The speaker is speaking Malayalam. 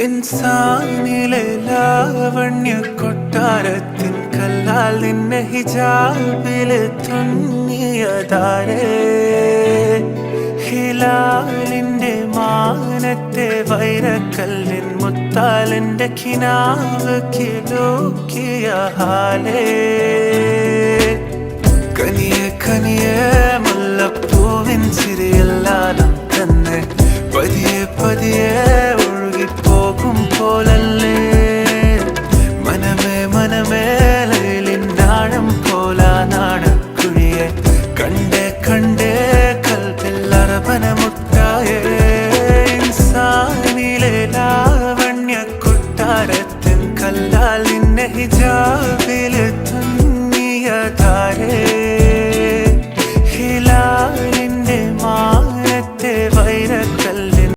ഇൻസാനിലെ ലാവണ്യ കൊട്ടാരത്തിൻ കല്ലാൽ നിന്നെ ഹിജാബില് തുന്നിയതാരേ ഹിലാലിന്റെ മാനത്തെ വൈരക്കല്ലിൻ മുത്താലിന്റെ കിനാവ് കിലോക്കിയ ഹാലേ കനിയെ കനിയെ മുല്ലപ്പൂവിൻ ചിരിയെല്ലാം തന്നെ പതിയെ പതിയെ ഒഴുകിപ്പോകും പോലല്ലേ മനമേ മനമേ ലൈലിനാഴം പോലാ നാടക്കുഴിയെ കണ്ടേ കണ്ടേ കൽപ്പിൽ അറബന മുട്ടായേ ഇൻസാനിലെ ലാവണ്യ കൊട്ടാരത്തിൻ കല്ലാൽ നിന്നെ ഹിജാബ്